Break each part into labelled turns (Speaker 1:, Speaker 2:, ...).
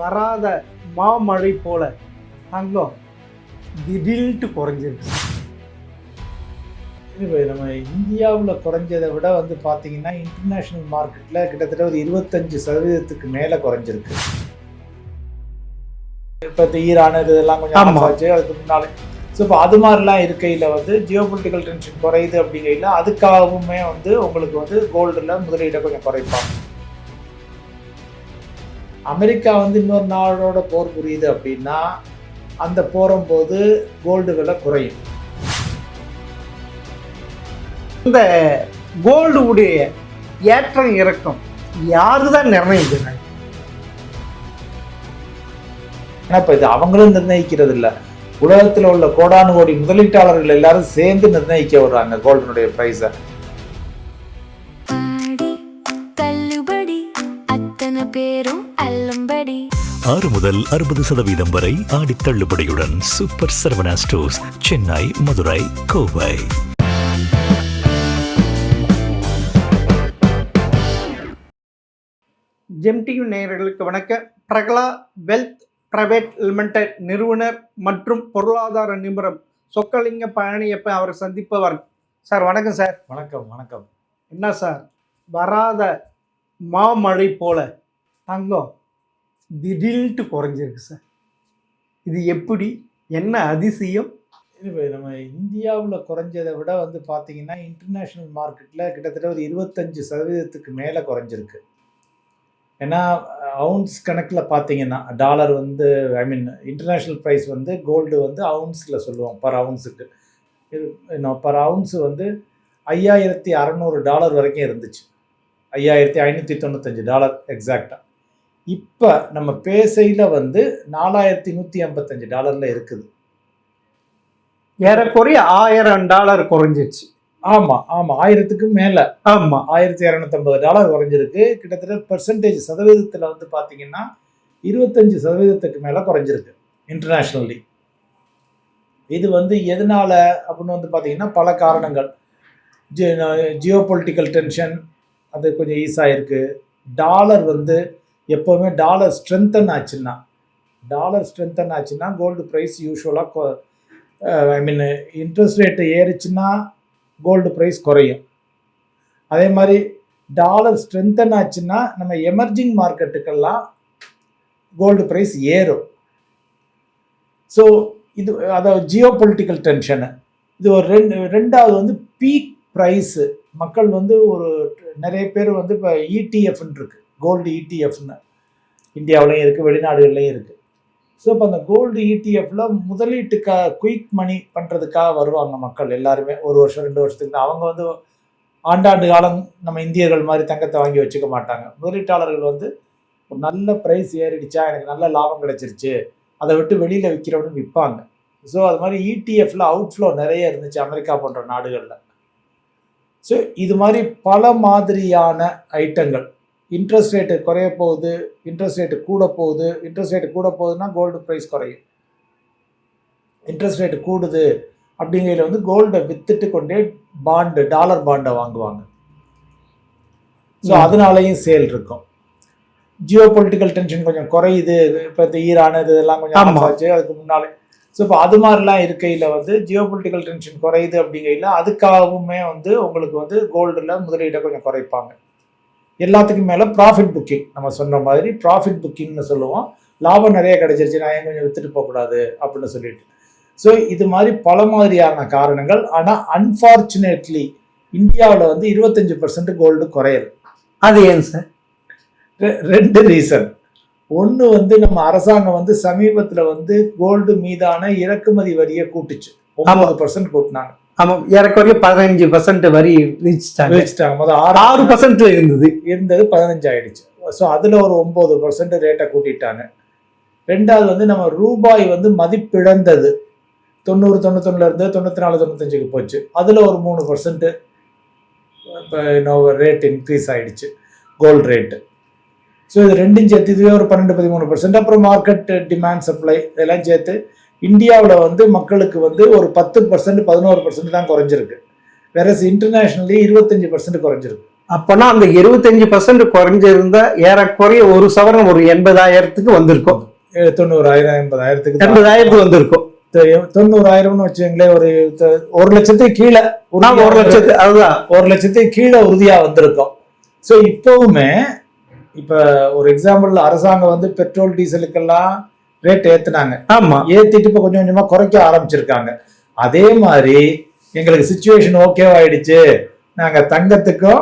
Speaker 1: வராத மாமழை போல தங்கம் திடீர்னு குறைஞ்சிருக்கு.
Speaker 2: நம்ம இந்தியாவில் குறைஞ்சதை விட பார்த்தீங்கன்னா இன்டர்நேஷ்னல் மார்க்கெட்டில் கிட்டத்தட்ட ஒரு 25% மேலே குறைஞ்சிருக்கு. இப்போ ஈரான் இதெல்லாம் கொஞ்சம் ஆச்சு அதுக்கு முன்னாலே. ஸோ இப்போ அது மாதிரிலாம் இருக்கையில் ஜியோ பொலிட்டிக்கல் டென்ஷன் குறையுது அப்படிங்கையில் அதுக்காகவுமே உங்களுக்கு கோல்டில் முதலீடை கொஞ்சம் குறைப்பாங்க. அமெரிக்கா இன்னொரு நாடோட போர் புரியுது அப்படின்னா அந்த போகும்போது கோல்டு விலை குறையும்.
Speaker 1: இந்த கோல்டு உடைய ஏற்றம் இறக்கம் யாரு தான் நிர்ணயிக்கிறாங்க?
Speaker 2: ஏன்னா இப்போ இது அவங்களும் நிர்ணயிக்கிறது இல்லை, உலகத்தில் உள்ள கோடானு கோடி முதலீட்டாளர்கள் எல்லாரும் சேர்ந்து நிர்ணயிக்க வர்றாங்க கோல்டனுடைய பிரைஸை.
Speaker 3: $6 முதல் 60% வரை ஆடி தள்ளுபடியுடன் super Saravana stores, Chennai, Madurai, Kovai.
Speaker 1: Gem TV நேயர்களுக்கு வணக்கம். பிரகலா வெல்த் பிரைவேட் லிமிடெட் நிறுவனர் மற்றும் பொருளாதார நிபுணர் சொக்கலிங்க பழனியப்பன் அவரை சந்திப்பவர். சார் வணக்கம் சார்.
Speaker 2: வணக்கம். வணக்கம்.
Speaker 1: என்ன சார், வராத மாமழை போல தங்கம் திடீர்னு குறைஞ்சிருக்கு சார். இது எப்படி, என்ன அதிசயம்?
Speaker 2: நம்ம இந்தியாவில் குறைஞ்சதை விட பார்த்தீங்கன்னா இன்டர்நேஷ்னல் மார்க்கெட்டில் கிட்டத்தட்ட ஒரு 25% மேலே குறைஞ்சிருக்கு. ஏன்னா அவுன்ஸ் கணக்கில் பார்த்தீங்கன்னா டாலர் இன்டர்நேஷ்னல் ப்ரைஸ் கோல்டு அவுன்ஸில் சொல்லுவோம் பர் அவுன்ஸுக்கு. பர் அவுன்ஸு $5,600 வரைக்கும் இருந்துச்சு. $5,595 எக்ஸாக்டாக. இப்போ நம்ம பேசையில் $4,155 இருக்குது.
Speaker 1: ஏறக்குறைய $1,000 குறைஞ்சிருச்சு.
Speaker 2: ஆமாம் ஆமாம், 1000க்கு மேலே.
Speaker 1: ஆமாம்,
Speaker 2: $1,250 குறைஞ்சிருக்கு. கிட்டத்தட்ட பெர்சன்டேஜ் சதவீதத்தில் பார்த்தீங்கன்னா 25% மேலே குறைஞ்சிருக்கு இன்டர்நேஷ்னலி. இது எதனால் அப்படின்னு பார்த்தீங்கன்னா பல காரணங்கள். ஜியோ பொலிட்டிக்கல் டென்ஷன் அது கொஞ்சம் ஈஸாக இருக்குது. டாலர் எப்போவுமே டாலர் ஸ்ட்ரென்தன் ஆச்சுன்னா கோல்டு ப்ரைஸ் யூஸ்வலாக இன்ட்ரெஸ்ட் ரேட்டு ஏறிச்சுன்னா கோல்டு ப்ரைஸ் குறையும். அதே மாதிரி டாலர் ஸ்ட்ரென்தன் ஆச்சுன்னா நம்ம எமர்ஜிங் மார்க்கெட்டுக்கெல்லாம் கோல்டு ப்ரைஸ் ஏறும். ஸோ இது அதாவது ஜியோ பொலிட்டிக்கல் டென்ஷனு. இது ஒரு ரெண்டாவது பீக் ப்ரைஸு. மக்கள் ஒரு நிறைய பேர் இப்போ இடிஎஃப்னு இருக்குது, கோல்டு இடிஎஃப்னு இந்தியாவிலையும் இருக்குது, வெளிநாடுகள்லையும் இருக்குது. ஸோ இப்போ அந்த கோல்டு இடிஎஃப்பில் முதலீட்டுக்காக குயிக் மணி பண்ணுறதுக்காக வருவாங்க மக்கள் எல்லாருமே. 1 வருஷம் 2 வருஷத்துக்கு தான். அவங்க ஆண்டாண்டு காலம் நம்ம இந்தியர்கள் மாதிரி தங்கத்தை வாங்கி வச்சுக்க மாட்டாங்க. முதலீட்டாளர்கள் ஒரு நல்ல ப்ரைஸ் ஏறிடுச்சா, எனக்கு நல்ல லாபம் கிடைச்சிருச்சு, அதை விட்டு வெளியில் விற்கிறவனு விற்பாங்க. ஸோ அது மாதிரி இடிஎஃப்பில் அவுட்ஃப்ளோ நிறைய இருந்துச்சு அமெரிக்கா போன்ற நாடுகளில். ஸோ இது மாதிரி பல மாதிரியான ஐட்டங்கள். இன்ட்ரெஸ்ட் ரேட்டு குறைய போகுது, இன்ட்ரெஸ்ட் ரேட்டு கூட போகுதுன்னா கோல்டு ப்ரைஸ் குறையும். இன்ட்ரெஸ்ட் ரேட்டு கூடுது அப்படிங்கிறதுல கோல்டை வித்துட்டு கொண்டே டாலர் பாண்டை வாங்குவாங்க. ஸோ அதனாலையும் சேல் இருக்கும். ஜியோ பொலிட்டிக்கல் டென்ஷன் கொஞ்சம் குறையுது. இப்போ இந்த ஈரான் இதெல்லாம் கொஞ்சம் ஆச்சு அதுக்கு முன்னாலே. ஸோ இப்போ அது மாதிரிலாம் இருக்கையில் ஜியோ பொலிட்டிக்கல் டென்ஷன் குறையுது அப்படிங்கையில் அதுக்காகவுமே உங்களுக்கு கோல்டில் முதலீடை கொஞ்சம் குறைப்பாங்க. எல்லாத்துக்கும் மேலே ப்ராஃபிட் புக்கிங், நம்ம சொன்ன மாதிரி ப்ராஃபிட் புக்கிங்னு சொல்லுவோம். லாபம் நிறைய கிடைச்சிருச்சு, நான் ஏன் கொஞ்சம் வித்துட்டு போகக்கூடாது அப்படின்னு சொல்லிட்டு. ஸோ இது மாதிரி பல மாதிரியான காரணங்கள். ஆனால் அன்ஃபார்ச்சுனேட்லி இந்தியாவில் 25% கோல்டு குறையுது.
Speaker 1: அது ஏன் சார்?
Speaker 2: 2 ரீசன். ஒன்று நம்ம அரசாங்கம் சமீபத்தில் கோல்டு மீதான இறக்குமதி வரியை கூட்டுச்சு. 9% கூட்டினாங்க.
Speaker 1: ஆமாம், ஏறக்குறைய 15% வரி விதிச்சிட்டாங்க. 6% இருந்தது
Speaker 2: 15 ஆயிடுச்சு. ஸோ அதில் ஒரு 9% ரேட்டை கூட்டிட்டாங்க. ரெண்டாவது நம்ம ரூபாய் மதிப்பிழந்தது 90 91 94 95க்கு போச்சு. அதில் ஒரு 3% இப்போ ரேட் இன்க்ரீஸ் ஆகிடுச்சு கோல்டு ரேட்டு. ஸோ இது ரெண்டும் சேர்த்து இதுவே ஒரு 12-13%. அப்புறம் மார்க்கெட் டிமாண்ட் சப்ளை இதெல்லாம் சேர்த்து இந்தியாவில் மக்களுக்கு ஒரு 10% 11% தான் குறைஞ்சிருக்கு. வேற இன்டர்நேஷ்னலி 25% குறைஞ்சிருக்கு.
Speaker 1: அப்பனா அந்த 25% குறைஞ்சிருந்தா ஏறக்குறைய ஒரு சவரன் ஒரு 80,000க்கு வந்திருக்கும்.
Speaker 2: 90,000 80,000க்கு
Speaker 1: 80,000 வந்திருக்கும்.
Speaker 2: 90,000ன்னு வச்சுங்களேன், ஒரு 1,00,000 கீழே,
Speaker 1: 1,00,000 அதுதான்
Speaker 2: 1,00,000 கீழே உறுதியா வந்திருக்கும். ஸோ இப்பவுமே இப்ப ஒரு எக்ஸாம்பிள், அரசாங்கம் வந்து பெட்ரோல் டீசலுக்கெல்லாம் ரேட் ஏத்துனாங்க.
Speaker 1: ஆமா,
Speaker 2: ஏத்திட்டு இப்ப கொஞ்சம் கொஞ்சமா குறைக்க ஆரம்பிச்சிருக்காங்க. அதே மாதிரி எங்களுக்கு சிச்சுவேஷன் ஓகேவாயிடுச்சு, நாங்க தங்கத்துக்கும்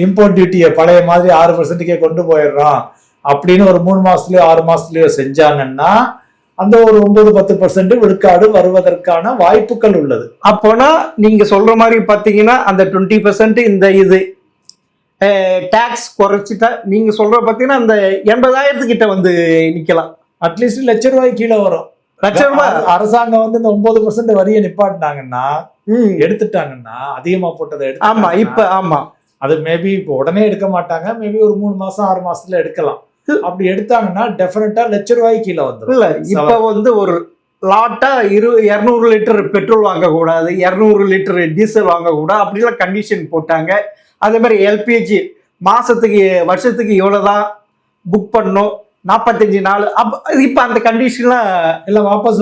Speaker 2: இம்போர்ட் டியூட்டியை பழைய மாதிரி 6%க்கே கொண்டு போயிடுறோம் அப்படின்னு ஒரு 3 மாசத்துலயோ 6 மாசத்துலயோ செஞ்சாங்கன்னா அந்த ஒரு 9-10% விழுக்காடு வருவதற்கான வாய்ப்புகள் உள்ளது.
Speaker 1: அப்போனா நீங்க சொல்ற மாதிரி பாத்தீங்கன்னா அந்த 20% இந்த இது டாக்ஸ் குறைச்சிட்டா நீங்க சொல்ற பாத்தீங்கன்னா அந்த 80,000 கிட்ட வந்து நிக்கலாம்.
Speaker 2: அட்லீஸ்ட் ₹1,00,000 கீழே வரும்.
Speaker 1: ₹1,00,000
Speaker 2: அரசாங்கம் வந்து இந்த 9% வரியை நிப்பாட்டினாங்கன்னா, எடுத்துட்டாங்கன்னா, அதிகமா போட்டதை
Speaker 1: ஆமா இப்ப ஆமா
Speaker 2: அது மேபி இப்போ உடனே எடுக்க மாட்டாங்க, மேபி ஒரு 3 மாசம் 6 மாசத்துல எடுக்கலாம். அப்படி எடுத்தாங்கன்னா டெஃபினட்டா ₹1,00,000 கீழே வந்துடும்.
Speaker 1: இல்ல இப்ப வந்து ஒரு லாட்டா 200 லிட்டர் பெட்ரோல் வாங்கக்கூடாது, 200 லிட்டர் டீசல் வாங்கக்கூடாது அப்படிலாம் கண்டிஷன் போட்டாங்க. அதே மாதிரி எல்பிஜி வருஷத்துக்கு இவ்வளவுதான் புக் பண்ணும், 45 நாள். இப்ப அந்த கண்டிஷன்லாம்
Speaker 2: எல்லாம் வாபஸ்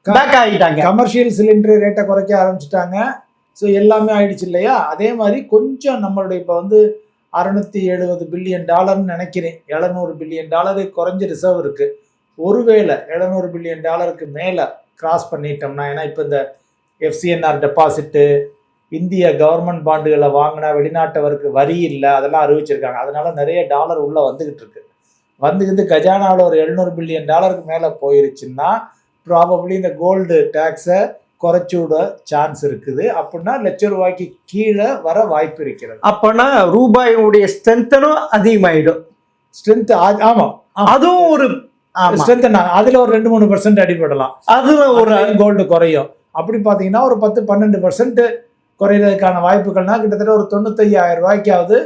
Speaker 1: பேக் ஆகிட்டாங்க.
Speaker 2: கமர்ஷியல் சிலிண்டர் ரேட்டை குறைக்க ஆரம்பிச்சுட்டாங்க. ஸோ எல்லாமே ஆயிடுச்சு இல்லையா? அதே மாதிரி கொஞ்சம் நம்மளுடைய இப்போ வந்து $670 பில்லியன் நினைக்கிறேன், $700 பில்லியன் குறைஞ்ச ரிசர்வ் இருக்கு. ஒருவேளை $700 பில்லியன் மேல கிராஸ் பண்ணிட்டோம்னா, ஏன்னா இப்போ இந்த FCNR டெபாசிட்டு, இந்திய கவர்மெண்ட் பாண்டுகளை வாங்கினா வெளிநாட்டவருக்கு வரி இல்லை, அதெல்லாம் அறிவிச்சிருக்காங்க. அதனால நிறைய டாலர் உள்ள வந்துகிட்டு இருக்கு. வந்துக்கிட்டு கஜானாவில் ஒரு $700 பில்லியன் மேல போயிருச்சுன்னா ப்ராபப்ளி இந்த கோல்டு டேக்ஸை குறைச்சி விட சான்ஸ் இருக்குது. அப்படின்னா ₹1,00,000 கீழே வர வாய்ப்பு இருக்கிறது.
Speaker 1: அப்பனா ரூபாயுடைய ஸ்ட்ரென்த்தனும் அதிகமாயிடும்.
Speaker 2: ஸ்ட்ரென்த் ஆமா,
Speaker 1: அதுவும் ஒரு
Speaker 2: ஸ்ட்ரென்த், அதுல ஒரு 2-3% அடிபடலாம்.
Speaker 1: அதுல ஒரு
Speaker 2: கோல்டு குறையும். அப்படி பாத்தீங்கன்னா ஒரு 10-12% குறையிறதுக்கான வாய்ப்புகள்னா கிட்டத்தட்ட ஒரு $95,000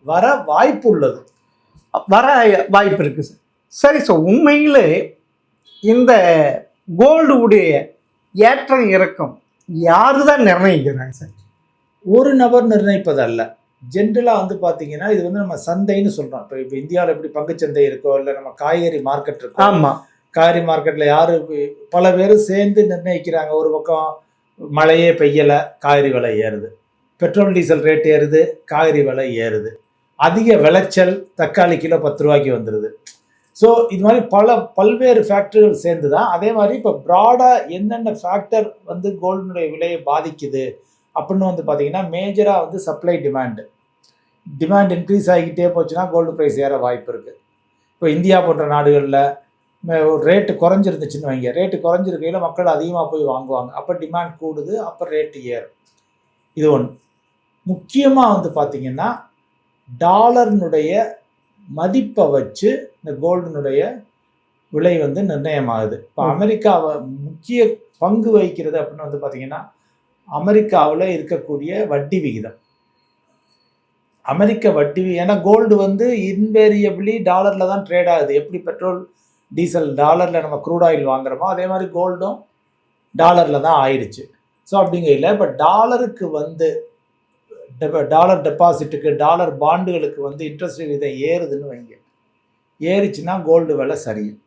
Speaker 2: வர வாய்ப்பு உள்ளது,
Speaker 1: வர வாய்ப்பு இருக்கு சார். சரி சார், உண்மையிலே இந்த கோல்டு உடைய ஏற்றம் இறக்கம் யாரு தான் நிர்ணயிக்கிறாங்க சார்?
Speaker 2: ஒரு நபர் நிர்ணயிப்பது அல்ல. ஜென்ரலாக வந்து பார்த்தீங்கன்னா இது வந்து நம்ம சந்தைன்னு சொல்கிறோம். இப்போ இந்தியாவில் எப்படி பங்குச்சந்தை இருக்கோ, இல்லை நம்ம காய்கறி மார்க்கெட் இருக்கோ,
Speaker 1: ஆமாம்,
Speaker 2: காய்கறி மார்க்கெட்டில் யார் பல பேர் சேர்ந்து நிர்ணயிக்கிறாங்க. ஒரு பக்கம் மழையே பெய்யலை, காய்கறி விலை ஏறுது, பெட்ரோல் டீசல் ரேட் ஏறுது, காய்கறி விலை ஏறுது, அதிக விளைச்சல், தக்காளி கிலோ ₹10 வந்துடுது. ஸோ இது மாதிரி பல்வேறு ஃபேக்டர்கள் சேர்ந்து தான். அதே மாதிரி இப்போ ப்ராடாக என்னென்ன ஃபேக்டர் வந்து கோல்டுனுடைய விலையை பாதிக்குது அப்படின்னு வந்து பார்த்தீங்கன்னா, மேஜராக வந்து சப்ளை டிமாண்ட் இன்க்ரீஸ் ஆகிக்கிட்டே போச்சுன்னா கோல்டு ப்ரைஸ் ஏற வாய்ப்பு இருக்குது. இப்போ இந்தியா போன்ற நாடுகளில் ஒரு ரேட்டு குறைஞ்சிருந்துச்சுன்னு வைங்க, ரேட்டு குறைஞ்சிருக்கையில் மக்கள் அதிகமாக போய் வாங்குவாங்க, அப்போ டிமாண்ட் கூடுது, அப்போ ரேட்டு ஏறும். இது ஒன்று. முக்கியமாக வந்து பார்த்தீங்கன்னா டாலர்னுடைய மதிப்பை வச்சு இந்த கோல்டுனுடைய விலை வந்து நிர்ணயமாகுது. இப்போ அமெரிக்காவை முக்கிய பங்கு வகிக்கிறது அப்படின்னு வந்து பார்த்தீங்கன்னா அமெரிக்காவில் இருக்கக்கூடிய வட்டி விகிதம். அமெரிக்க வட்டி, ஏன்னா கோல்டு வந்து இன்வேரியபிளி டாலரில் தான் ட்ரேட் ஆகுது. எப்படி பெட்ரோல் டீசல் டாலரில் நம்ம க்ரூட் ஆயில் வாங்குறோமோ அதே மாதிரி கோல்டும் டாலரில் தான் ஆயிடுச்சு. ஸோ அப்படிங்கையில் இப்போ டாலருக்கு வந்து டாலர் டெபாசிட்டுக்கு, டாலர் பாண்டுகளுக்கு வந்து இன்ட்ரெஸ்ட் விகிதம் ஏறுதுன்னு வைங்க, ஏறிச்சுன்னா கோல்டு விலை சரியும்.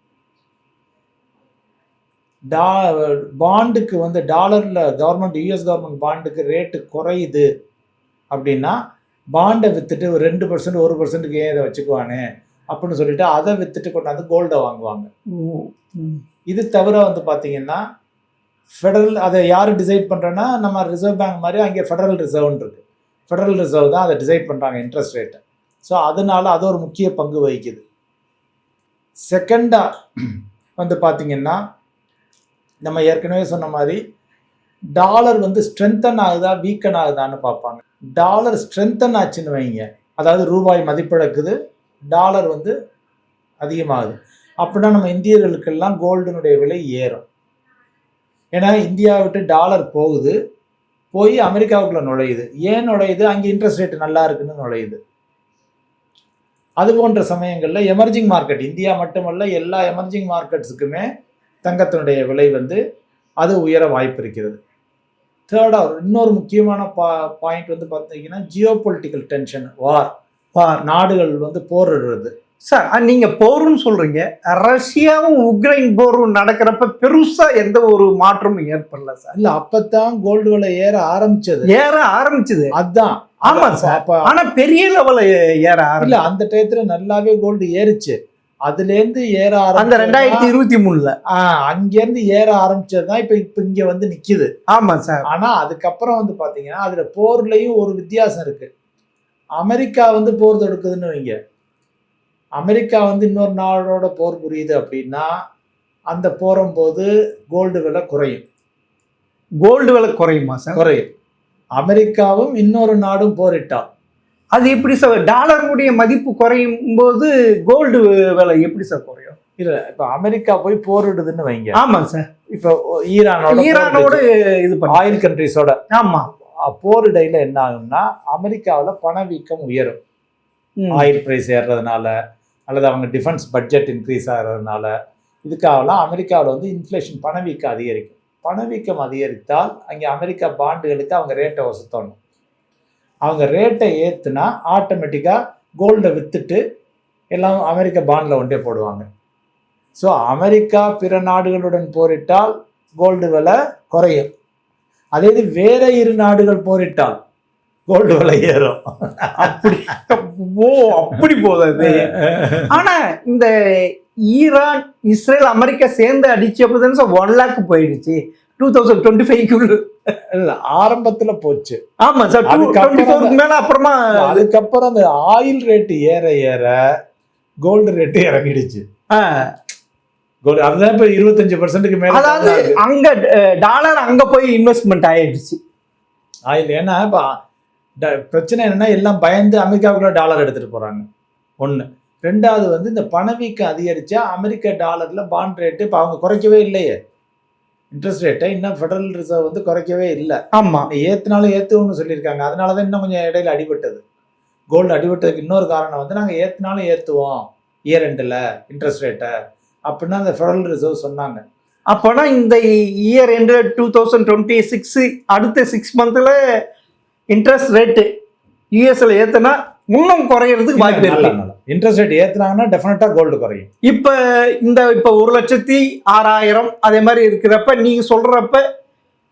Speaker 2: பாண்டுக்கு வந்து டாலரில் கவர்மெண்ட் US கவர்மெண்ட் பாண்டுக்கு ரேட்டு குறையுது அப்படின்னா பாண்டை விற்றுட்டு ஒரு 2% 1%க்கு ஏன் இதை வச்சுக்குவானே அப்படின்னு சொல்லிட்டு அதை விற்றுட்டு கொண்டாந்து கோல்டை வாங்குவாங்க. இது தவிர வந்து பார்த்தீங்கன்னா ஃபெடரல், அதை யார் டிசைட் பண்ணுறேன்னா நம்ம ரிசர்வ் பேங்க் மாதிரி அங்கே ஃபெடரல் ரிசர்வ்னு இருக்குது. ஃபெடரல் ரிசர்வ் தான் அதை டிசைட் பண்ணுறாங்க இன்ட்ரெஸ்ட் ரேட்டை. ஸோ அதனால அது ஒரு முக்கிய பங்கு வகிக்குது. செகண்டாக வந்து பார்த்தீங்கன்னா நம்ம ஏற்கனவே சொன்ன மாதிரி டாலர் வந்து ஸ்ட்ரென்தன் ஆகுதா வீக்கன் ஆகுதான்னு பார்ப்பாங்க. டாலர் ஸ்ட்ரென்தன் ஆச்சுன்னு வைங்க, அதாவது ரூபாய் மதிப்பிழக்குது, டாலர் வந்து அதிகமாகுது, அப்படின்னா நம்ம இந்தியர்களுக்கெல்லாம் கோல்டுனுடைய விலை ஏறும். ஏன்னா இந்தியாவை விட்டு டாலர் போகுது, போய் அமெரிக்காவுக்குள்ள நுழையுது. ஏன் நுழையுது? அங்கே இன்ட்ரெஸ்ட் ரேட் நல்லா இருக்குன்னு நுழையுது. அது போன்ற சமயங்களில் எமர்ஜிங் மார்க்கெட், இந்தியா மட்டுமல்ல எல்லா எமர்ஜிங் மார்க்கெட்ஸுக்குமே தங்கத்தினுடைய விலை வந்து அது உயர வாய்ப்பு இருக்கிறது. தேர்டாக இன்னொரு முக்கியமான பாயிண்ட் வந்து பார்த்தீங்கன்னா ஜியோ பொலிட்டிக்கல் டென்ஷன், வார், நாடுகள் வந்து போரிடுறது.
Speaker 1: சார் நீங்க போருன்னு சொல்றீங்க, ரஷ்யாவும் உக்ரைன் போரும் நடக்கிறப்ப பெருசா எந்த ஒரு மாற்றமும் ஏற்படல சார்.
Speaker 2: இல்ல, அப்பதான் கோல்டு விலை ஏற ஆரம்பிச்சது. அதான்.
Speaker 1: ஆமா சார். ஆனா பெரிய லெவல்ல ஏற
Speaker 2: இல்ல, அந்த டயத்துல நல்லாவே கோல்டு ஏறிச்சு. அதுல இருந்து ஏற
Speaker 1: அந்த 2023ல
Speaker 2: அங்க இருந்து ஏற ஆரம்பிச்சதுதான் இப்ப இங்க வந்து நிக்குது.
Speaker 1: ஆமா சார்.
Speaker 2: ஆனா அதுக்கப்புறம் வந்து பாத்தீங்கன்னா அதுல போர்லயும் ஒரு வித்தியாசம் இருக்கு. அமெரிக்கா வந்து போர் தொடுக்குதுன்னு வைங்க, அமெரிக்கா வந்து இன்னொரு நாடோட போர் புரியுது அப்படின்னா அந்த போரும்போது கோல்டு விலை குறையும்.
Speaker 1: கோல்டு விலை குறையுமா சார்?
Speaker 2: குறையும். அமெரிக்காவும் இன்னொரு நாடும் போரிட்டா
Speaker 1: அது எப்படி சார்? டாலருடைய மதிப்பு குறையும் போது கோல்டு விலை எப்படி சார் குறையும்?
Speaker 2: இல்ல, இப்ப அமெரிக்கா போய் போரிடுதுன்னு வைங்க.
Speaker 1: ஆமா சார்.
Speaker 2: இப்ப ஈரானோட
Speaker 1: இது
Speaker 2: ஆயில் கண்ட்ரிஸோட
Speaker 1: ஆமா
Speaker 2: போரிடையில என்ன ஆகும்னா அமெரிக்காவில் பணவீக்கம் உயரும். ஆயில் பிரைஸ் ஏறுறதுனால அல்லது அவங்க டிஃபென்ஸ் பட்ஜெட் இன்க்ரீஸ் ஆகிறதுனால இதுக்காகலாம் அமெரிக்காவில் வந்து இன்ஃப்ளேஷன், பணவீக்கம் அதிகரிக்கும். பணவீக்கம் அதிகரித்தால் அங்கே அமெரிக்கா பாண்டுகளுக்கு அவங்க ரேட்டை வசத்தணும். அவங்க ரேட்டை ஏற்றுனா ஆட்டோமேட்டிக்காக கோல்டை விற்றுட்டு எல்லாம் அமெரிக்க பாண்டில் ஒன்றே போடுவாங்க. ஸோ அமெரிக்கா பிற நாடுகளுடன் போரிட்டால் கோல்டு விலை குறையும். அதே இது வேற இரு நாடுகள் போரிட்டால் கோல்டு விலை ஏறும்.
Speaker 1: அப்படி போதாது. ஆனா இந்த ஈரான், இஸ்ரேல், அமெரிக்கா சேர்ந்து அடிச்சப்பதான் 1 lakh போயிடுச்சு 2025
Speaker 2: ஆரம்பத்துல போச்சு.
Speaker 1: ஆமா சார். 2024 மேல அப்புறமா
Speaker 2: அதுக்கப்புறம் அந்த ஆயில் ரேட்டு ஏற ஏற கோல்டு ரேட்டு இறங்கிடுச்சு. அதுதான் இப்ப 25% மேல.
Speaker 1: அதாவது அங்க டாலர் அங்க போய் இன்வெஸ்ட்மெண்ட் ஆயிடுச்சு
Speaker 2: ஆயில். ஏன்னா இப்ப பிரச்சனை என்னன்னா எல்லாம் பயந்து அமெரிக்காவுக்குள்ள டாலர் எடுத்துட்டு போறாங்க. ஒண்ணு. ரெண்டாவது வந்து இந்த பணவீக்கம் அதிகரிச்சா அமெரிக்க டாலர்ல பாண்ட் ரேட்டு இப்ப அவங்க குறைக்கவே இல்லையே. இன்ட்ரெஸ்ட் ரேட்டை இன்னும் ஃபெடரல் ரிசர்வ் வந்து குறைக்கவே இல்லை.
Speaker 1: ஆமா,
Speaker 2: ஏத்துனாலும் ஏத்துவோம்னு சொல்லியிருக்காங்க. அதனாலதான் இன்னும் கொஞ்சம் இடையில அடிபட்டது. கோல்டு அடிபட்டதுக்கு இன்னொரு காரணம் வந்து நாங்க ஏத்துனாலும் ஏத்துவோம் இயர் எண்டில் இன்ட்ரெஸ்ட் ரேட்டை அப்படின்னா அந்த ஃபெடரல் ரிசர்வ் சொன்னாங்க.
Speaker 1: அப்போனா இந்த இயர் எண்டு 2026 அடுத்த 6 monthல இன்ட்ரெஸ்ட் ரேட்டு யூஎஸ்ல ஏத்துனா இன்னும் குறையிறதுக்கு வாய்ப்பு இருக்கு.
Speaker 2: இன்ட்ரெஸ்ட் ரேட் ஏத்துனாங்கன்னா டெஃபினட்டா கோல்டு குறையும்.
Speaker 1: இப்ப 1,06,000 அதே மாதிரி இருக்கிறப்ப நீங்க சொல்றப்ப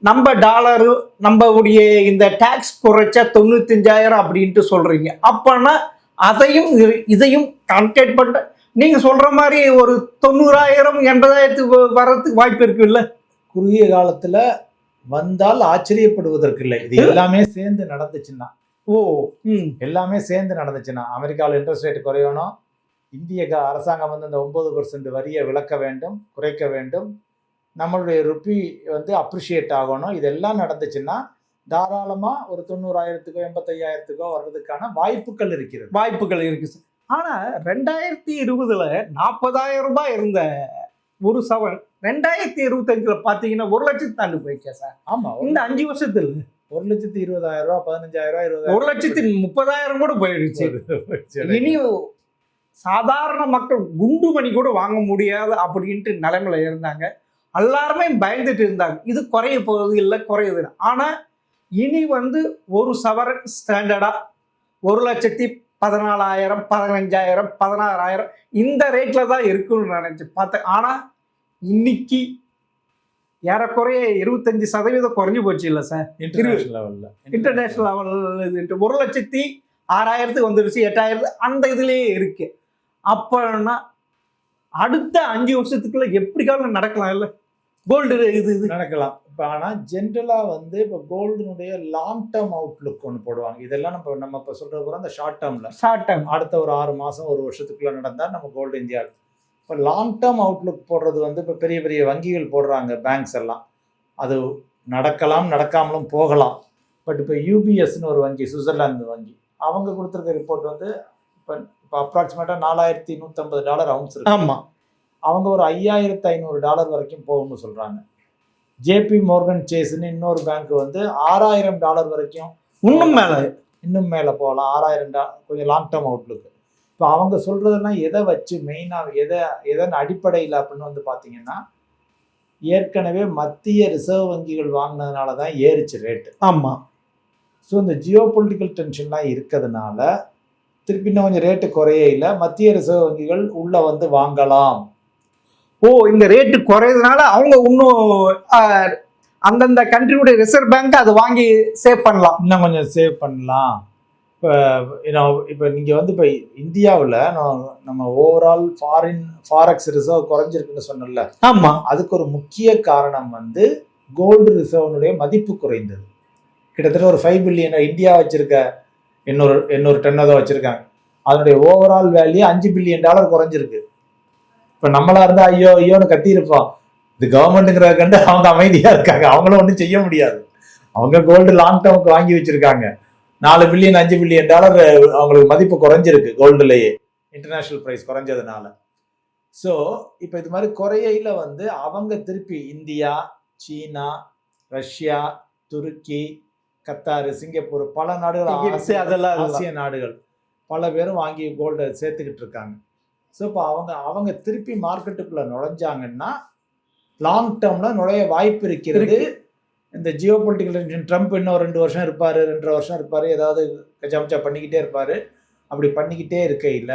Speaker 1: நம்ம டாலரு நம்மளுடைய இந்த டாக்ஸ் குறைச்சா 95,000 அப்படின்ட்டு சொல்றீங்க. அப்பனா அதையும் இதையும் கால்குலேட் பண்ண நீங்க சொல்ற மாதிரி ஒரு 90,000 80,000 வர்றதுக்கு வாய்ப்பு இருக்கு இல்ல?
Speaker 2: குறுகிய காலத்துல வந்தால் ஆச்சரியப்படுவதற்கு இல்லை. இது எல்லாமே சேர்ந்து நடந்துச்சுன்னா எல்லாமே சேர்ந்து நடந்துச்சுன்னா அமெரிக்காவில் இன்ட்ரெஸ்ட் ரேட் குறையணும், இந்திய அரசாங்கம் வந்து அந்த 9% வரியை விலக்க வேண்டும், குறைக்க வேண்டும், நம்மளுடைய ருப்பி வந்து அப்ரிஷியேட் ஆகணும். இதெல்லாம் நடந்துச்சுன்னா தாராளமா ஒரு 90,000க்கோ 85,000க்கோ வர்றதுக்கான வாய்ப்புகள் இருக்கு.
Speaker 1: ஆனா 2020ல 40,000 ரூபாய் இருந்த ஒரு சவரன் 2025ல பாத்தீங்கன்னா 1 லட்சம் தாண்டி போயிடுச்சா சார்?
Speaker 2: ஆமா,
Speaker 1: இந்த 5 வருஷத்துல
Speaker 2: 1,20,000 ரூபாய், 15,000 ரூபாய்,
Speaker 1: 1,30,000 கூட போயிடுச்சு. இனி சாதாரண மக்கள் குண்டு மணி கூட வாங்க முடியாது அப்படின்ட்டு நிலைமையில இருந்தாங்க. எல்லாருமே பயந்துட்டு இருந்தாங்க இது குறைய போகுது இல்லை குறையுது. ஆனா இனி வந்து ஒரு சவரன் ஸ்டாண்டர்டா 1,14,000 15,000 16,000 இந்த ரேட்ல தான் இருக்குன்னு நினைச்சு பார்த்தேன். ஆனா இன்னைக்கு ஏறக்குறைய 25% குறைஞ்சு போச்சு இல்லை சார்? இன்டர்நேஷனல் லெவல் 1,06,000 வந்துருச்சு, 8,000 அந்த இதுலயே இருக்கு. அப்பன்னா அடுத்த 5 வருஷத்துக்குள்ள எப்படி காலம் நடக்கலாம் இல்லை கோல்டு இது
Speaker 2: நடக்கலாம். இப்போ ஆனால் ஜென்ரலாக வந்து இப்போ கோல்டுனுடைய லாங் டேர்ம் அவுட்லுக் ஒன்று போடுவாங்க. இதெல்லாம் நம்ம இப்போ சொல்கிறது கூட அந்த ஷார்ட் டேர்ம் அடுத்த ஒரு 6 மாதம் 1 வருஷத்துக்குள்ள நடந்தால் நம்ம கோல்டு இந்தியா. இப்போ லாங் டேர்ம் அவுட்லுக் போடுறது வந்து இப்போ பெரிய பெரிய வங்கிகள் போடுறாங்க, பேங்க்ஸ் எல்லாம். அது நடக்கலாம், நடக்காமலும் போகலாம். பட் இப்போ யூபிஎஸ்ன்னு ஒரு வங்கி, சுவிட்சர்லாந்து வங்கி, அவங்க கொடுத்துருக்க ரிப்போர்ட் வந்து இப்போ அப்ராக்சிமேட்டாக $4,150 அவுன்ஸ் இருக்கு.
Speaker 1: ஆமாம்,
Speaker 2: அவங்க ஒரு $5,500 வரைக்கும் போகும்னு சொல்கிறாங்க. ஜேபி மோர்கன் சேஸ்ன்னு இன்னொரு பேங்க் வந்து $6,000 வரைக்கும் இன்னும் மேலே போகலாம். $6,000 கொஞ்சம் லாங் டேர்ம் அவுட்லுக்கு. இப்போ அவங்க சொல்கிறதெல்லாம் எதை வச்சு மெயினாக எதன் அடிப்படையில் அப்படின்னு வந்து பார்த்தீங்கன்னா ஏற்கனவே மத்திய ரிசர்வ் வங்கிகள் வாங்கினதுனால தான் ஏறிச்சு ரேட்டு.
Speaker 1: ஆமா.
Speaker 2: ஸோ இந்த ஜியோ பொலிட்டிக்கல் டென்ஷன்லாம் இருக்கிறதுனால திருப்பி இன்னும் கொஞ்சம் ரேட்டு குறையில மத்திய ரிசர்வ் வங்கிகள் உள்ள வந்து வாங்கலாம்.
Speaker 1: இந்த ரேட்டு குறையதுனால அவங்க இன்னும் அந்தந்த கண்ட்ரியோட ரிசர்வ் பேங்க் அதை வாங்கி சேவ் பண்ணலாம்,
Speaker 2: இன்னும் கொஞ்சம் சேவ் பண்ணலாம். இப்போ நீங்கள் வந்து இப்போ இந்தியாவில் நம்ம ஓவரால் ஃபாரெக்ஸ் ரிசர்வ் குறைஞ்சிருக்குன்னு சொன்னல.
Speaker 1: ஆமா.
Speaker 2: அதுக்கு ஒரு முக்கிய காரணம் வந்து கோல்டு ரிசர்வனுடைய மதிப்பு குறைந்தது. கிட்டத்தட்ட ஒரு 5 பில்லியன் இந்தியா வச்சிருக்க இன்னொரு டென்னதோ வச்சிருக்காங்க. அதனுடைய ஓவரால் வேல்யூ $5 பில்லியன் குறைஞ்சிருக்கு. இப்போ நம்மளா இருந்தா ஐயோன்னு கத்தியிருப்போம். இது கவர்மெண்ட்டுங்கிறத கண்டு அவங்க அமைதியா இருக்காங்க. அவங்களும் ஒன்றும் செய்ய முடியாது. அவங்க கோல்டு லாங் டேர்முக்கு வாங்கி வச்சிருக்காங்க. $4 பில்லியன் $5 பில்லியன் அவங்களுக்கு மதிப்பு குறைஞ்சிருக்கு கோல்டுலேயே, இன்டர்நேஷ்னல் ப்ரைஸ் குறைஞ்சதுனால. ஸோ இப்போ இது மாதிரி குறையில வந்து அவங்க திருப்பி இந்தியா, சீனா, ரஷ்யா, துருக்கி, கத்தார், சிங்கப்பூர், பல நாடுகள், ஆசிய நாடுகள் பல பேரும் வாங்கி கோல்டை சேர்த்துக்கிட்டு இருக்காங்க. ஸோ இப்போ அவங்க திருப்பி மார்க்கெட்டுக்குள்ள நுழைஞ்சாங்கன்னா லாங் டேர்ம்ல நுழைய வாய்ப்பு இருக்கிறது. இந்த ஜியோ பொலிட்டிக்கல் டென்ஷன், ட்ரம்ப் இன்னும் 2 வருஷம் இருப்பார், 2.5 வருஷம் இருப்பார், ஏதாவது கஜாமச்சா பண்ணிக்கிட்டே இருப்பார். அப்படி பண்ணிக்கிட்டே இருக்கையில்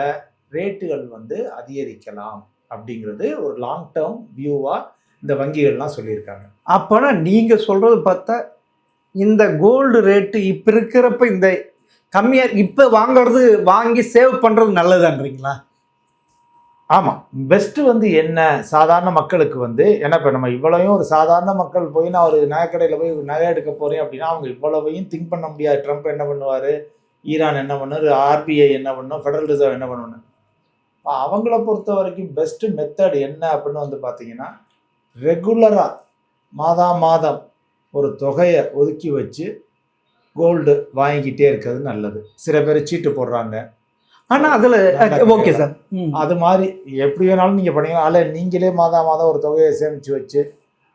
Speaker 2: ரேட்டுகள் வந்து அதிகரிக்கலாம் அப்படிங்கிறது ஒரு லாங் டேர்ம் வியூவாக இந்த வங்கிகள்லாம் சொல்லியிருக்காங்க.
Speaker 1: அப்போனா நீங்கள் சொல்கிறது பார்த்தா இந்த கோல்டு ரேட்டு இப்போ இருக்கிறப்ப இந்த கம்மியாக இப்போ வாங்கி சேவ் பண்ணுறது நல்லதான்றீங்களா?
Speaker 2: ஆமாம், பெஸ்ட்டு வந்து என்ன சாதாரண மக்களுக்கு வந்து, ஏன்னா இப்போ நம்ம இவ்வளவையும் ஒரு சாதாரண மக்கள் போய் நான் ஒரு நகைக்கடையில் போய் நகை எடுக்க போகிறேன் அப்படின்னா அவங்க இவ்வளவையும் திங்க் பண்ண முடியாது. ட்ரம்ப் என்ன பண்ணுவார், ஈரான் என்ன பண்ணுவார், ஆர்பிஐ என்ன பண்ணும், ஃபெடரல் ரிசர்வ் என்ன பண்ணணும். அவங்கள பொறுத்த வரைக்கும் பெஸ்ட்டு மெத்தட் என்ன அப்படின்னு வந்து பார்த்தீங்கன்னா, ரெகுலராக மாதம் ஒரு தொகையை ஒதுக்கி வச்சு கோல்டு வாங்கிக்கிட்டே இருக்கிறது நல்லது. சில பேர் சீட்டு போடுறாங்க.
Speaker 1: ஆனால் அதில் ஓகே சார்,
Speaker 2: அது மாதிரி எப்படி வேணாலும் நீங்கள் பண்ணீங்கன்னா, அதில் நீங்களே மாதம் ஒரு தொகையை சேமித்து வச்சு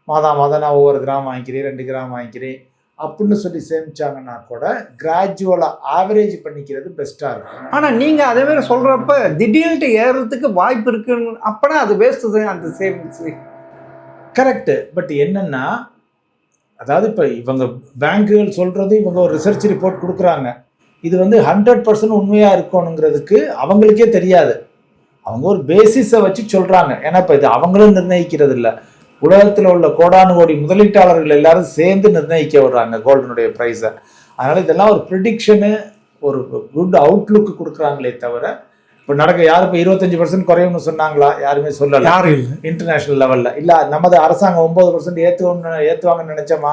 Speaker 2: மாதம் நான் ஒவ்வொரு கிராம் வாங்கிக்கிறேன், 2 கிராம் வாங்கிக்கிறேன் அப்படின்னு சொல்லி சேமிச்சாங்கன்னா கூட கிராஜுவலாக ஆவரேஜ் பண்ணிக்கிறது பெஸ்ட்டாக இருக்கும்.
Speaker 1: ஆனால் நீங்கள் அதே மாதிரி சொல்கிறப்ப திடீர்னு ஏறுறதுக்கு வாய்ப்பு இருக்குன்னு, அப்போனா அது வேஸ்ட்டு தான் அந்த சேவிங்ஸ்.
Speaker 2: கரெக்டு. பட் என்னென்னா, அதாவது இப்போ இவங்க பேங்குகள் சொல்கிறது, இவங்க ஒரு ரிசர்ச் ரிப்போர்ட் கொடுக்குறாங்க. இது வந்து 100% உண்மையாக இருக்கணுங்கிறதுக்கு அவங்களுக்கே தெரியாது. அவங்க ஒரு பேசிஸை வச்சு சொல்கிறாங்க. ஏன்னா இப்போ இது அவங்களும் நிர்ணயிக்கிறது இல்லை, உலகத்தில் உள்ள கோடானு கோடி முதலீட்டாளர்கள் எல்லாரும் சேர்ந்து நிர்ணயிக்க விடுறாங்க கோல்டனுடைய ப்ரைஸை. அதனால் இதெல்லாம் ஒரு ப்ரிடிக்ஷனு, ஒரு குட் அவுட்லுக்கு கொடுக்குறாங்களே தவிர இப்போ யாரும் இப்போ 25% குறையும்னு சொன்னாங்களா? யாருமே சொல்லலை.
Speaker 1: யாரும் இல்லை
Speaker 2: இன்டர்நேஷனல் லெவலில். இல்லை நமது அரசாங்கம் 9% ஏற்றுவாங்கன்னு நினைச்சோமா?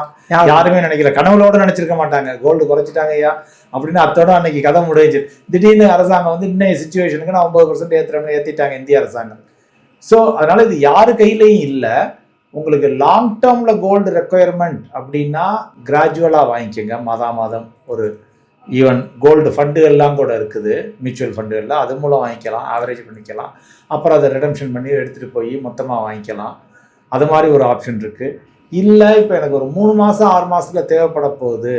Speaker 2: யாருமே நினைக்கல. கனவுளோடு நினச்சிருக்க மாட்டாங்க. கோல்டு குறைச்சிட்டாங்க ஐயா அப்படின்னு அத்தோட அன்னைக்கு கதை முடிஞ்சு. திடீர்னு அரசாங்கம் வந்து இன்னைய சுச்சுவேஷனுக்கு நான் 9% ஏற்றிட்டாங்க இந்திய அரசாங்கம். ஸோ அதனால் இது யாரு கையிலையும் இல்லை. உங்களுக்கு லாங் டேர்மில் கோல்டு ரெக்குயர்மெண்ட் அப்படின்னா கிராஜுவலாக வாங்கிக்கோங்க. மாதம் ஒரு ஈவன் கோல்டு ஃபண்டுகள்லாம் கூட இருக்குது, மியூச்சுவல் ஃபண்டுகள்லாம், அது மூலம் வாங்கிக்கலாம், ஆவரேஜ் பண்ணிக்கலாம். அப்புறம் அதை ரிடம்ஷன் பண்ணி எடுத்துகிட்டு போய் மொத்தமாக வாங்கிக்கலாம். அது மாதிரி ஒரு ஆப்ஷன் இருக்குது. இல்லை இப்போ எனக்கு ஒரு 3 மாதம் 6 மாதத்தில் தேவைப்பட போகுது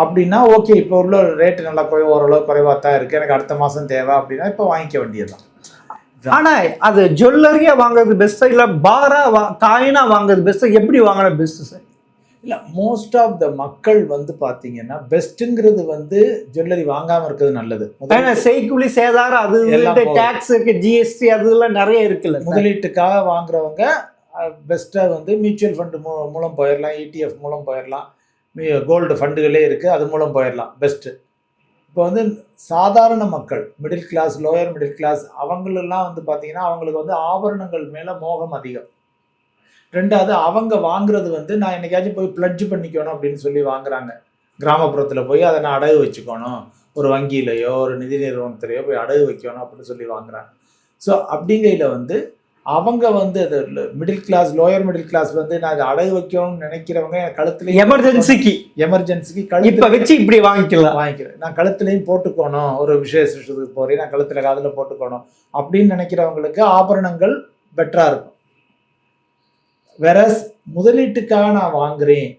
Speaker 2: அப்படின்னா ஓகே, இப்போ உள்ள ரேட்டு நல்லா ஓரளவு குறைவாக தான் இருக்குது, எனக்கு அடுத்த மாதம் தேவை அப்படின்னா இப்போ வாங்கிக்க வேண்டியதுதான்.
Speaker 1: ஆனால் அது ஜுவல்லரியாக வாங்குறது பெஸ்ட்டாக இல்லை காயினாக வாங்குறது பெஸ்ட்டாக? எப்படி வாங்கினா பெஸ்ட்டு சார்?
Speaker 2: இல்லை, மோஸ்ட் ஆஃப் த மக்கள் வந்து பார்த்தீங்கன்னா பெஸ்ட்டுங்கிறது வந்து ஜுவல்லரி வாங்காமல் இருக்கிறது நல்லது.
Speaker 1: செய்கூலி சேதாரம் அது டேக்ஸ் இருக்கு, ஜிஎஸ்டி அதெல்லாம் நிறைய இருக்குல்ல.
Speaker 2: முதலீட்டுக்காக வாங்குறவங்க பெஸ்ட்டாக வந்து மியூச்சுவல் ஃபண்டு மூலம் போயிடலாம், இடிஎஃப் மூலம் போயிடலாம், கோல்டு ஃபண்டுகளே இருக்குது, அது மூலம் போயிடலாம் பெஸ்ட்டு. இப்போ வந்து சாதாரண மக்கள், middle class, lower middle class, அவங்களெல்லாம் வந்து பார்த்தீங்கன்னா அவங்களுக்கு வந்து ஆபரணங்கள் மேலே மோகம் அதிகம். ரெண்டாவது, அவங்க வாங்குறது வந்து நான் என்னைக்காச்சும் போய் பிளட்ஜ் பண்ணிக்கணும் அப்படின்னு சொல்லி வாங்குறாங்க. கிராமப்புறத்தில் போய் அதை நான் அடகு வச்சுக்கணும், ஒரு வங்கியிலையோ ஒரு நிதி நிறுவனத்திலையோ போய் அடகு வைக்கணும் அப்படின்னு சொல்லி வாங்குறாங்க. ஸோ அப்படிங்கையில் வந்து அவங்க வந்து அது middle class, lower middle class வந்து நான் அதை அடகு வைக்கணும்னு நினைக்கிறவங்க கழுத்துல எமர்ஜென்சிக்கு
Speaker 1: இப்போ வச்சு இப்படி வாங்கிக்கிறேன்,
Speaker 2: நான் கழுத்துலையும் போட்டுக்கணும், ஒரு விசேஷத்துக்கு போகிறேன் நான் கழுத்தில் காதில் போட்டுக்கணும் அப்படின்னு நினைக்கிறவங்களுக்கு ஆபரணங்கள் பெட்டராக இருக்கும். வெரஸ் முதலீட்டுக்காக நான் வாங்குறேன்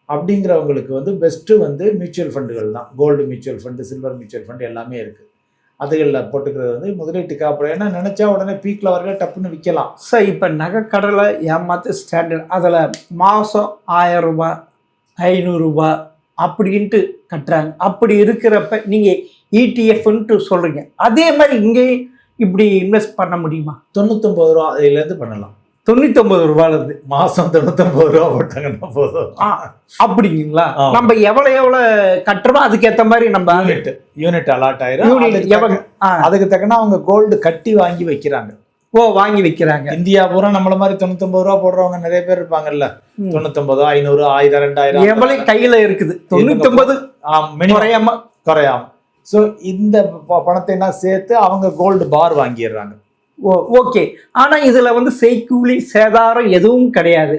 Speaker 2: அப்படிங்கிறவங்களுக்கு வந்து பெஸ்ட்டு வந்து மியூச்சுவல் ஃபண்டுகள் தான். Gold mutual fund, silver mutual fund எல்லாமே இருக்குது. அதுகளில் போட்டுக்கிறது வந்து முதலீட்டுக்காக போடும். ஏன்னா நினச்சா உடனே பீக்கில் வரல டப்புன்னு விற்கலாம்.
Speaker 1: சார் இப்போ நகைக்கடலை ஏமாத்து ஸ்டாண்டர்ட் அதில் மாதம் 1000 ரூபாய் 500 ரூபாய் அப்படின்ட்டு கட்டுறாங்க. அப்படி இருக்கிறப்ப நீங்கள் இடிஎஃப்ன்ட்டு சொல்கிறீங்க, அதே மாதிரி இங்கேயும் இப்படி இன்வெஸ்ட் பண்ண முடியுமா?
Speaker 2: 99 ரூபா அதுலேருந்து பண்ணலாம்.
Speaker 1: 99 ரூபாயிலிருந்து
Speaker 2: மாதம் 99 ரூபா போட்டாங்கன்னா போதும்.
Speaker 1: அப்படிங்களா? நம்ம எவ்வளோ கட்டுறோமோ அதுக்கேற்ற மாதிரி நம்ம
Speaker 2: யூனிட் அலாட் ஆயிரும். அதுக்கு தக்கன அவங்க கோல்டு கட்டி வாங்கி வைக்கிறாங்க.
Speaker 1: வாங்கி வைக்கிறாங்க.
Speaker 2: இந்தியா பூரா நம்மள மாதிரி 99 ரூபா போடுறவங்க நிறைய பேர் இருப்பாங்கல்ல. 99, 500, 1000, 2000
Speaker 1: எவ்வளவு கையில இருக்குது. 99
Speaker 2: குறையாம. ஸோ இந்த பணத்தை எல்லாம் சேர்த்து அவங்க கோல்டு பார் வாங்கிடுறாங்க.
Speaker 1: ஓகே. ஆனா இதுல வந்து செய்கூலி சேதாரம் எதுவும் கிடையாது.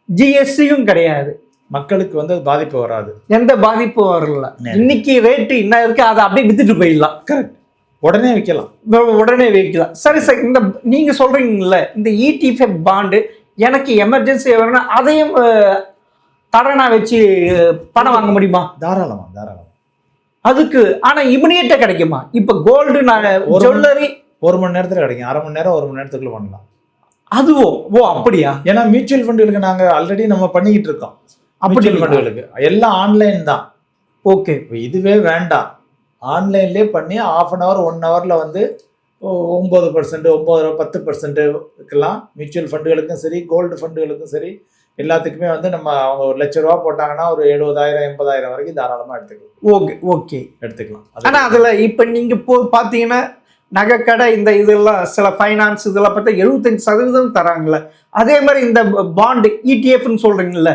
Speaker 1: ஜிஎஸ்டியும் கிடையாது.
Speaker 2: மக்களுக்கு வந்து பாதிப்பு வராது. எந்த
Speaker 1: பாதிப்பும் வரல. இன்னைக்கு ரேட்டு என்ன இருக்கு அதை அப்படியே வித்துட்டு போயிடலாம்.
Speaker 2: கரெக்ட். உடனே விற்கலாம்.
Speaker 1: சரி சார், இந்த நீங்க சொல்றீங்கல்ல இந்த இடிஎஃப் பாண்டு எனக்கு எமர்ஜென்சி வேணும்னா அதையும் கடனா வச்சு பணம் வாங்க முடியுமா?
Speaker 2: தாராளமா.
Speaker 1: அதுக்கு ஆனா இமிடியேட்டா கிடைக்குமா? இப்ப கோல்டு ஜுவல்லரி
Speaker 2: 1 மணி நேரத்துல கிடைக்கும். அரை மணி நேரம் 1 மணி நேரத்துக்குள்ள பண்ணலாம்.
Speaker 1: அதுவும் அப்படியா?
Speaker 2: ஏன்னா மியூச்சுவல் ஃபண்டுகளுக்கு நாங்க ஆல்ரெடி நம்ம பண்ணிக்கிட்டு இருக்கோம். மியூச்சுவல் ஃபண்டுகளுக்கு எல்லாம் ஆன்லைன் தான்.
Speaker 1: ஓகே.
Speaker 2: இதுவே வேண்டாம், ஆன்லைன்லேயே பண்ணி 1/2 hour 1 hourல வந்து 9%, 10% இருக்கலாம். மியூச்சுவல் ஃபண்டுகளுக்கும் சரி, கோல்டு ஃபண்டுகளுக்கும் சரி, எல்லாத்துக்குமே வந்து நம்ம அவங்க 1 லட்ச ரூபா போட்டாங்கன்னா ஒரு 70,000 80,000 வரைக்கும் தாராளமாக எடுத்துக்கலாம்.
Speaker 1: ஆனால் அதில் இப்போ நீங்கள் பார்த்தீங்கன்னா நகைக்கடை இந்த இதெல்லாம் சில ஃபைனான்ஸ் இதெல்லாம் பார்த்தா 75% தராங்கல்ல. அதே மாதிரி இந்த பாண்டு இடிஎஃப்னு சொல்கிறீங்கல்ல,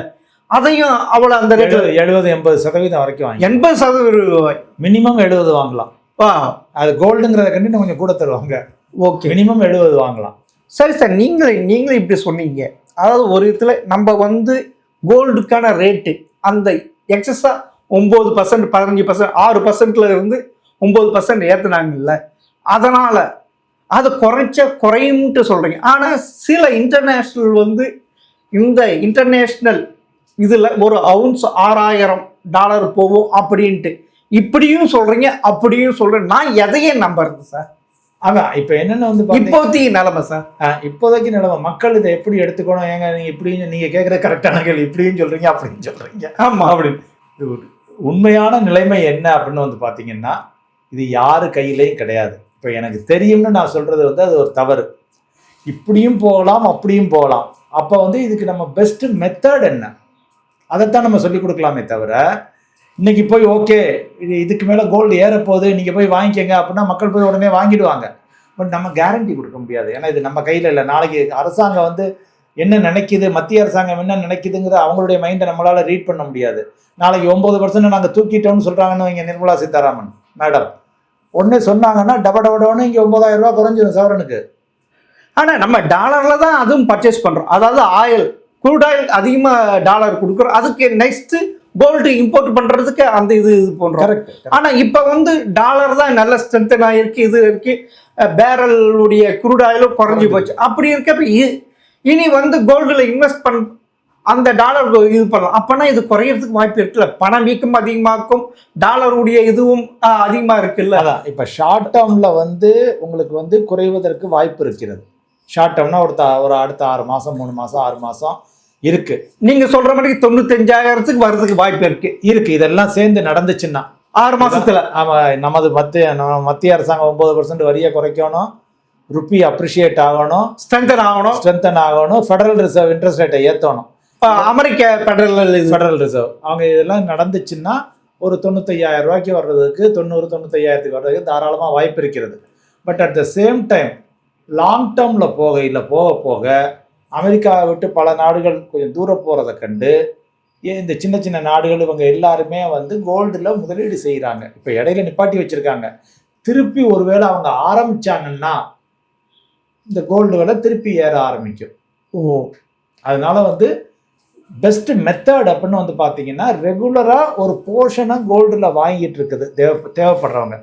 Speaker 1: அதையும் அவ்வளோ அந்த ரேட்டு
Speaker 2: 70-80% வரைக்கும் வாங்கி
Speaker 1: 80%
Speaker 2: மினிமம் 70 வாங்கலாம். அது கோல்டுங்கிறத கண்டு கொஞ்சம் கூட தருவாங்க.
Speaker 1: ஓகே.
Speaker 2: மினிமம் 70 வாங்கலாம்.
Speaker 1: சரி சார், நீங்களே இப்படி சொன்னீங்க. அதாவது ஒரு இதில் நம்ம வந்து கோல்டுக்கான ரேட்டு அந்த எக்ஸஸாக 9%, 15%, 6%ல இருந்து 9% ஏற்றுனாங்கல்ல, அதனால் அது குறையும்ட்டு சொல்கிறீங்க. ஆனால் சில இன்டர்நேஷ்னல் வந்து இந்த இன்டர்நேஷ்னல் இதில் ஒரு அவுன்ஸ் $6000 போகும் அப்படின்ட்டு இப்படியும் சொல்கிறீங்க, அப்படியும் சொல்கிறேன். நான் எதையே நம்புறது சார்?
Speaker 2: அதான் இப்போ என்னென்ன வந்து
Speaker 1: இப்போதைக்கு நிலைமை சார்.
Speaker 2: இப்போதைக்கு நிலைமை மக்கள் இதை எப்படி எடுத்துக்கணும்? ஏங்க நீங்கள் இப்படி நீங்கள் கேட்குற கரெக்டான கேள்வி. இப்படியும் சொல்கிறீங்க, அப்படின்னு சொல்கிறீங்க.
Speaker 1: ஆமாம்.
Speaker 2: அப்படின்னு உண்மையான நிலைமை என்ன அப்படின்னு வந்து பார்த்தீங்கன்னா, இது யாரு கையிலையும் கிடையாது. இப்போ எனக்கு தெரியும்னு நான் சொல்கிறது வந்து அது ஒரு தவறு. இப்படியும் போகலாம், அப்படியும் போகலாம். அப்போ வந்து இதுக்கு நம்ம பெஸ்ட் மெத்தட் என்ன, அதைத்தான் நம்ம சொல்லிக் கொடுக்கலாமே தவிர, இன்னைக்கு போய் ஓகே இதுக்கு மேலே கோல்டு ஏறப்போகுது நீங்கள் போய் வாங்கிக்கங்க அப்படின்னா மக்கள் போய் உடனே வாங்கிடுவாங்க. பட் நம்ம கேரண்டி கொடுக்க முடியாது. ஏன்னா இது நம்ம கையில் இல்லை. நாளைக்கு அரசாங்கம் வந்து என்ன நினைக்குது, மத்திய அரசாங்கம் என்ன நினைக்குதுங்கிற அவங்களுடைய மைண்டை நம்மளால் ரீட் பண்ண முடியாது. நாளைக்கு 9% நாங்கள் தூக்கிட்டோம்னு சொல்கிறாங்கன்னு இங்கே நிர்மலா சீதாராமன் மேடம் உடனே சொன்னாங்கன்னா டபடபடோன்னு இங்கே 9,000 ரூபா குறைஞ்சிடும் சவரனுக்கு.
Speaker 1: ஆனால் நம்ம டாலரில் தான் அதுவும் பர்ச்சேஸ் பண்ணுறோம். அதாவது ஆயில், க்ரூட் ஆயில் அதிகமாக டாலர் கொடுக்குறோம். அதுக்கு நெக்ஸ்ட்டு கோல்டு இம்போர்ட் பண்ணுறதுக்கு அந்த இது பண்ணுறோம். ஆனால் இப்போ வந்து டாலர் தான் நல்ல ஸ்ட்ரென்தன் ஆகிருக்கு. இது இருக்கு, பேரலுடைய க்ரூட் ஆயிலும் குறைஞ்சி போச்சு. அப்படி இருக்கப்ப இனி வந்து கோல்டில் இன்வெஸ்ட் அந்த டாலர் இது பண்ணலாம். அப்போனா இது குறையிறதுக்கு வாய்ப்பு இருக்குல்ல. பணம் வீக்கம் அதிகமாக்கும், டாலருடைய இதுவும் அதிகமாக இருக்குல்ல.
Speaker 2: அதான் இப்போ ஷார்ட் டேர்மில் வந்து உங்களுக்கு வந்து குறைவதற்கு வாய்ப்பு இருக்கிறது. ஷார்ட் டேர்ம்னா ஒரு அடுத்த 6 மாதம் 3 மாதம் 6 மாதம் இருக்கு.
Speaker 1: நீங்க சொல்ற மாதிரி 95,000க்கு வர்றதுக்கு வாய்ப்பு
Speaker 2: இருக்கு. இதெல்லாம் சேர்ந்து நடந்துச்சுன்னா
Speaker 1: 6 மாசத்துல.
Speaker 2: ஆமா, நமது மத்திய அரசாங்கம் 9% வரியை குறைக்கணும், ருப்பி அப்ரிஷியேட் ஆகணும், ஸ்ட்ரென்தன் ஆகணும், ஃபெடரல் ரிசர்வ் இன்ட்ரெஸ்ட் ரேட்டை ஏற்றணும்,
Speaker 1: அமெரிக்க ஃபெடரல்
Speaker 2: ரிசர்வ் அவங்க இதெல்லாம் நடந்துச்சுன்னா ஒரு 95,000 ரூபாய்க்கு வர்றதுக்கு 90-95,000க்கு வர்றதுக்கு தாராளமாக வாய்ப்பு இருக்கிறது. But at the same time long டேர்மில் போக போக அமெரிக்காவை விட்டு பல நாடுகள் கொஞ்சம் தூரம் போகிறத கண்டு இந்த சின்ன சின்ன நாடுகள் இவங்க எல்லாருமே வந்து கோல்டில் முதலீடு செய்கிறாங்க. இப்போ இடையில நிப்பாட்டி வச்சுருக்காங்க. திருப்பி ஒருவேளை அவங்க ஆரம்பித்தாங்கன்னா இந்த கோல்டு விலை திருப்பி ஏற ஆரம்பிக்கும். அதனால வந்து பெஸ்ட் மெத்தட் அப்படின்னு வந்து பார்த்தீங்கன்னா ரெகுலராக ஒரு போர்ஷனை கோல்டில் வாங்கிட்டு இருக்குது தேவைப்படுறவங்க.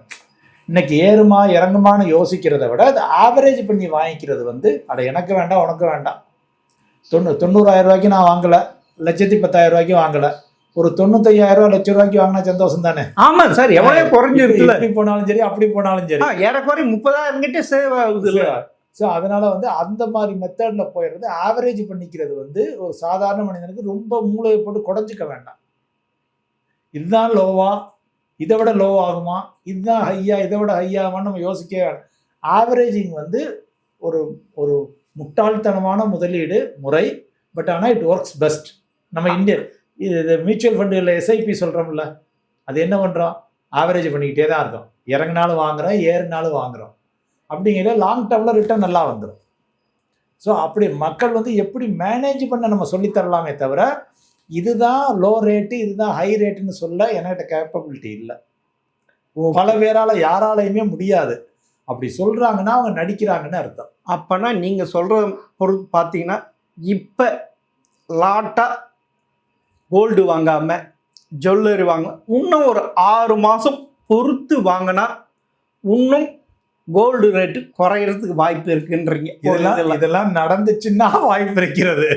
Speaker 2: இன்னைக்கு ஏறுமா இறங்குமான்னு யோசிக்கிறத விட அது ஆவரேஜ் பண்ணி வாங்கிக்கிறது வந்து எனக்கு வேண்டாம் உனக்கு வேண்டாம், 90,000 ரூபாய்க்கு நான் வாங்கலை, 1,10,000 ரூபாய்க்கு வாங்கலை, ஒரு 95,000 லட்சம் ரூபாய்க்கு வாங்கினா சந்தோஷம் தானே.
Speaker 1: ஆமா சார், எவ்வளவு குறைஞ்சிருக்குல்ல.
Speaker 2: இப்படி போனாலும் சரி, அப்படி போனாலும் சரி.
Speaker 1: ஏறக்குறைய 30,000 கிட்ட சேவ் ஆகுது.
Speaker 2: ஸோ அதனால வந்து அந்த மாதிரி மெத்தட்ல போயிடுறது. ஆவரேஜ் பண்ணிக்கிறது வந்து ஒரு சாதாரண மனிதனுக்கு ரொம்ப மூளையை போட்டு குறைஞ்சிக்க வேண்டாம். இதுதான் லோவா, இதை விட லோ ஆகுமா, இதுதான் ஹையா, இதை விட ஹையாகுமான்னு நம்ம யோசிக்கவே வேண்டாம். ஆவரேஜிங் வந்து ஒரு ஒரு முட்டாள்தனமான முதலீடு முறை. பட் ஆனால் இட் ஒர்க்ஸ் பெஸ்ட். நம்ம இது மியூச்சுவல் ஃபண்டுகளில் எஸ்ஐபி சொல்கிறோம்ல, அது என்ன பண்ணுறோம், ஆவரேஜ் பண்ணிக்கிட்டே தான் இருக்கோம். இறங்கினாலும் வாங்குறோம், ஏறினாலும் வாங்குறோம். அப்படிங்கிற லாங் டேர்மில் ரிட்டர்ன் நல்லா வந்துடும். ஸோ அப்படி மக்கள் வந்து எப்படி மேனேஜ் பண்ண நம்ம சொல்லித்தரலாமே தவிர, இதுதான் லோ ரேட்டு, இதுதான் ஹை ரேட்டுன்னு சொல்ல என்கிட்ட கேப்பபிலிட்டி இல்லை. பல பேரால் யாராலையுமே முடியாது. அப்படி சொல்கிறாங்கன்னா அவங்க நடிக்கிறாங்கன்னு அர்த்தம்.
Speaker 1: அப்போனா நீங்கள் சொல்கிற பொருள் பார்த்தீங்கன்னா, இப்போ லாட்டாக கோல்டு வாங்காமல் ஜுவல்லரி வாங்க இன்னும் ஒரு 6 மாதம் பொறுத்து வாங்கினா இன்னும் கோல்டு ரேட்டு குறையிறதுக்கு வாய்ப்பு இருக்குன்றீங்க.
Speaker 2: இதெல்லாம் நடந்துச்சுன்னா வாய்ப்பு இருக்கிறது.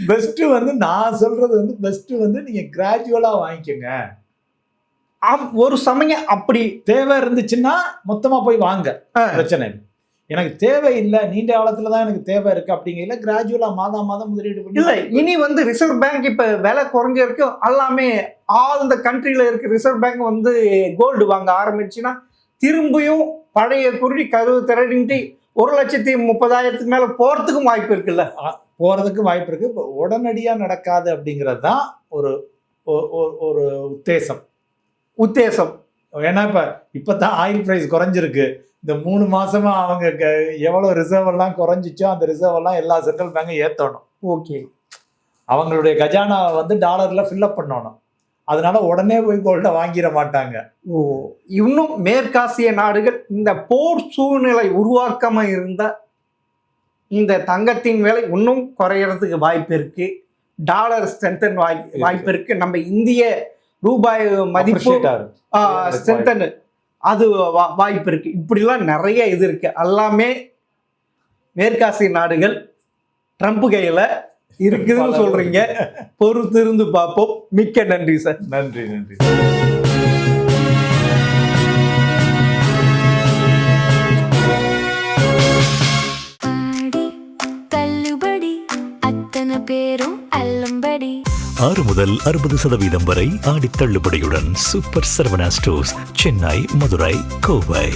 Speaker 2: பெஸ்ட்டு வந்து நான் சொல்கிறது வந்து பெஸ்ட்டு வந்து நீங்கள் கிராஜுவலாக வாங்கிக்கோங்க.
Speaker 1: ஒரு சமயம் அப்படி
Speaker 2: தேவை இருந்துச்சுன்னா மொத்தமாக போய் வாங்க, பிரச்சனை இல்லை. எனக்கு தேவை இல்லை, நீண்ட காலத்துல தான் எனக்கு தேவை இருக்கு அப்படிங்கல கிராஜுவலா மாதம் மாதம் முதலீடு பண்ணி.
Speaker 1: இல்லை, இனி வந்து ரிசர்வ் பேங்க் இப்போ விலை குறைஞ்சிருக்கு, எல்லாமே ஆல் இந்த கண்ட்ரியில் இருக்க ரிசர்வ் பேங்க் வந்து கோல்டு வாங்க ஆரம்பிச்சுன்னா திரும்பியும் பழைய குருடி கதவு திரடின்ட்டு 1,30,000 மேலே போகிறதுக்கும் வாய்ப்பு இருக்குல்ல.
Speaker 2: போகிறதுக்கு வாய்ப்பு இருக்கு. இப்போ உடனடியாக நடக்காது அப்படிங்கிறது தான் ஒரு ஒரு உத்தேசம். ஏன்னா இப்போ தான் ஆயில் ப்ரைஸ் குறைஞ்சிருக்கு. இந்த 3 மாசமா அவங்க எவ்வளோ ரிசர்வ் எல்லாம் குறைஞ்சிச்சோ அந்த ரிசர்வ் எல்லாம் எல்லா சென்ட்ரல் பேங்கும் ஏற்றணும்.
Speaker 1: ஓகே,
Speaker 2: அவங்களுடைய கஜானாவை வந்து டாலரில் ஃபில்லப் பண்ணணும். அதனால உடனே போய் கோல்டை வாங்கிட மாட்டாங்க.
Speaker 1: இன்னும் மேற்காசிய நாடுகள் இந்த போர் சூழ்நிலை உருவாக்காம இருந்தா இந்த தங்கத்தின் விலை இன்னும் குறையறதுக்கு வாய்ப்பு இருக்கு. டாலர் ஸ்ட்ரென்தன் வாய்ப்பு இருக்கு. நம்ம இந்திய ரூபாய் மதிப்பு ஸ்ட்ரென்தன் அது வாய்ப்பு இருக்கு. இப்படிலாம் நிறைய இது இருக்கு. எல்லாமே மேற்காசிய நாடுகள் ட்ரம்ப் கையில இருக்குதுன்னு சொல்றீங்க. பொறுத்து இருந்து பார்ப்போம். மிக்க நன்றி சார்.
Speaker 2: நன்றி.
Speaker 3: பேரும் அல்லம்படி 6 முதல் 60% வரை ஆடி தள்ளுபடியுடன் சூப்பர் சரவணா ஸ்டோர்ஸ், சென்னை, மதுரை, கோவை.